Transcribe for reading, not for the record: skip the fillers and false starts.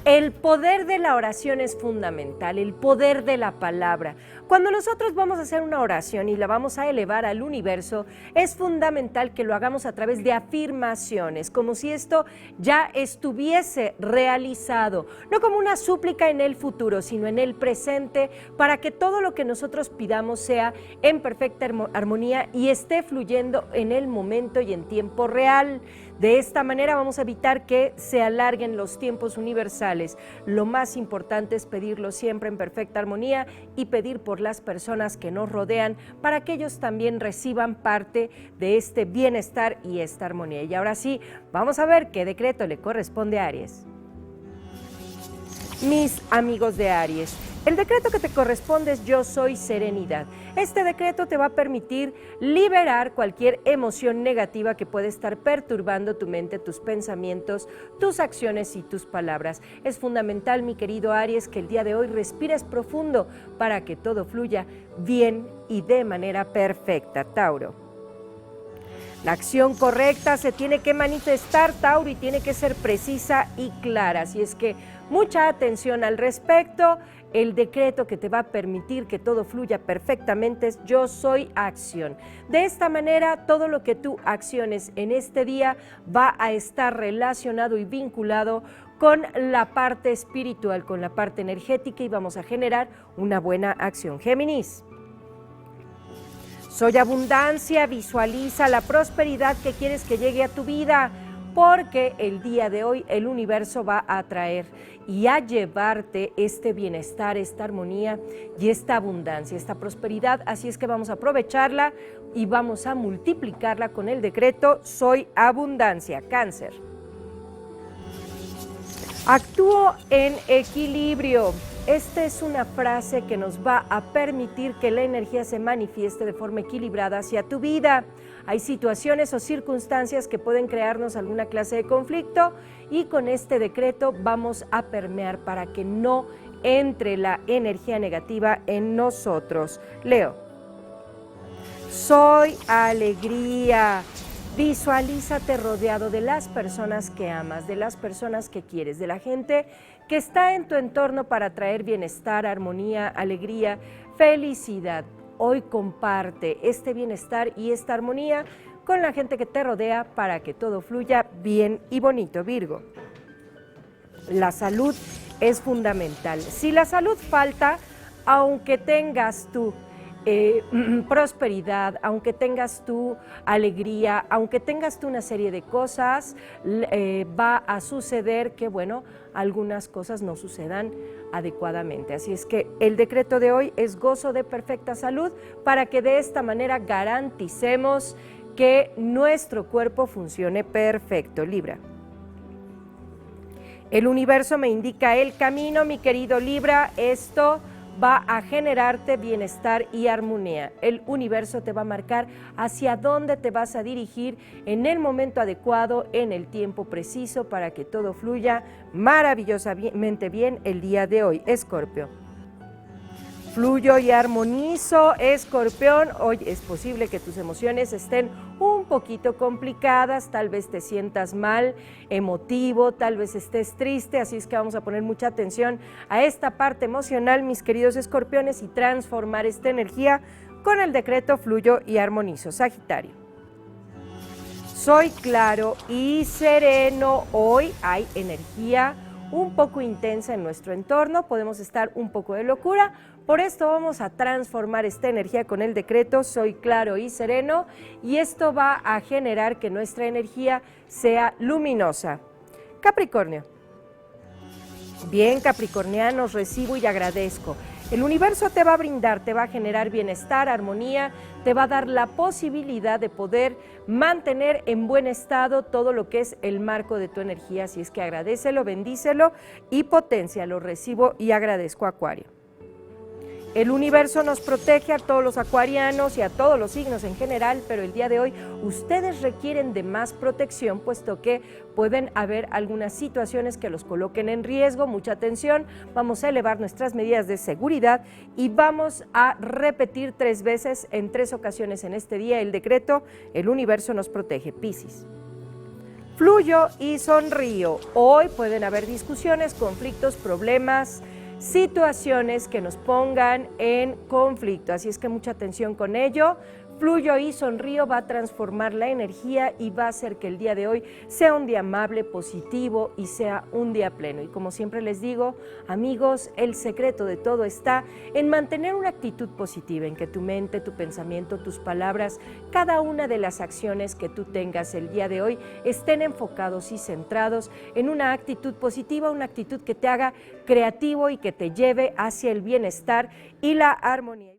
El poder de la oración es fundamental, el poder de la palabra. Cuando nosotros vamos a hacer una oración y la vamos a elevar al universo, es fundamental que lo hagamos a través de afirmaciones, como si esto ya estuviese realizado, no como una súplica en el futuro, sino en el presente, para que todo lo que nosotros pidamos sea en perfecta armonía y esté fluyendo en el momento y en tiempo real. De esta manera vamos a evitar que se alarguen los tiempos universales. Lo más importante es pedirlo siempre en perfecta armonía y pedir por las personas que nos rodean para que ellos también reciban parte de este bienestar y esta armonía. Y ahora sí, vamos a ver qué decreto le corresponde a Aries. Mis amigos de Aries, el decreto que te corresponde es Yo soy serenidad. Este decreto te va a permitir liberar cualquier emoción negativa que puede estar perturbando tu mente, tus pensamientos, tus acciones y tus palabras. Es fundamental, mi querido Aries, que el día de hoy respires profundo para que todo fluya bien y de manera perfecta. Tauro. La acción correcta se tiene que manifestar, Tauro, y tiene que ser precisa y clara. Así es que mucha atención al respecto. El decreto que te va a permitir que todo fluya perfectamente es Yo soy acción. De esta manera, todo lo que tú acciones en este día va a estar relacionado y vinculado con la parte espiritual, con la parte energética, y vamos a generar una buena acción. Géminis. Soy abundancia, visualiza la prosperidad que quieres que llegue a tu vida, porque el día de hoy el universo va a traer y a llevarte este bienestar, esta armonía y esta abundancia, esta prosperidad. Así es que vamos a aprovecharla y vamos a multiplicarla con el decreto Soy abundancia. Cáncer. Actúo en equilibrio. Esta es una frase que nos va a permitir que la energía se manifieste de forma equilibrada hacia tu vida. Hay situaciones o circunstancias que pueden crearnos alguna clase de conflicto y con este decreto vamos a permear para que no entre la energía negativa en nosotros. Leo. Soy alegría. Visualízate rodeado de las personas que amas, de las personas que quieres, de la gente que está en tu entorno para traer bienestar, armonía, alegría, felicidad. Hoy comparte este bienestar y esta armonía con la gente que te rodea para que todo fluya bien y bonito. Virgo. La salud es fundamental. Si la salud falta, aunque tengas tú prosperidad, aunque tengas tu alegría, aunque tengas tú una serie de cosas, va a suceder que, bueno, algunas cosas no sucedan adecuadamente. Así es que el decreto de hoy es gozo de perfecta salud para que de esta manera garanticemos que nuestro cuerpo funcione perfecto. Libra. El universo me indica el camino, mi querido Libra. Esto va a generarte bienestar y armonía. El universo te va a marcar hacia dónde te vas a dirigir en el momento adecuado, en el tiempo preciso, para que todo fluya maravillosamente bien el día de hoy. Escorpio. Fluyo y armonizo, Escorpión. Hoy es posible que tus emociones estén un poquito complicadas, tal vez te sientas mal, emotivo, tal vez estés triste, así es que vamos a poner mucha atención a esta parte emocional, mis queridos escorpiones, y transformar esta energía con el decreto Fluyo y armonizo. Sagitario. Soy claro y sereno. Hoy hay energía un poco intensa en nuestro entorno, podemos estar un poco de locura. Por esto vamos a transformar esta energía con el decreto Soy claro y sereno, y esto va a generar que nuestra energía sea luminosa. Capricornio. Bien, capricornianos, recibo y agradezco. El universo te va a brindar, te va a generar bienestar, armonía, te va a dar la posibilidad de poder mantener en buen estado todo lo que es el marco de tu energía. Así es que agradécelo, bendícelo y potencialo. Recibo y agradezco, Acuario. El universo nos protege a todos los acuarianos y a todos los signos en general, pero el día de hoy ustedes requieren de más protección, puesto que pueden haber algunas situaciones que los coloquen en riesgo. Mucha atención, vamos a elevar nuestras medidas de seguridad y vamos a repetir 3 veces en 3 ocasiones en este día el decreto El universo nos protege. Piscis. Fluyo y sonrío. Hoy pueden haber discusiones, conflictos, problemas, situaciones que nos pongan en conflicto. Así es que mucha atención con ello. Fluyo y sonrío va a transformar la energía y va a hacer que el día de hoy sea un día amable, positivo y sea un día pleno. Y como siempre les digo, amigos, el secreto de todo está en mantener una actitud positiva, en que tu mente, tu pensamiento, tus palabras, cada una de las acciones que tú tengas el día de hoy estén enfocados y centrados en una actitud positiva, una actitud que te haga creativo y que te lleve hacia el bienestar y la armonía.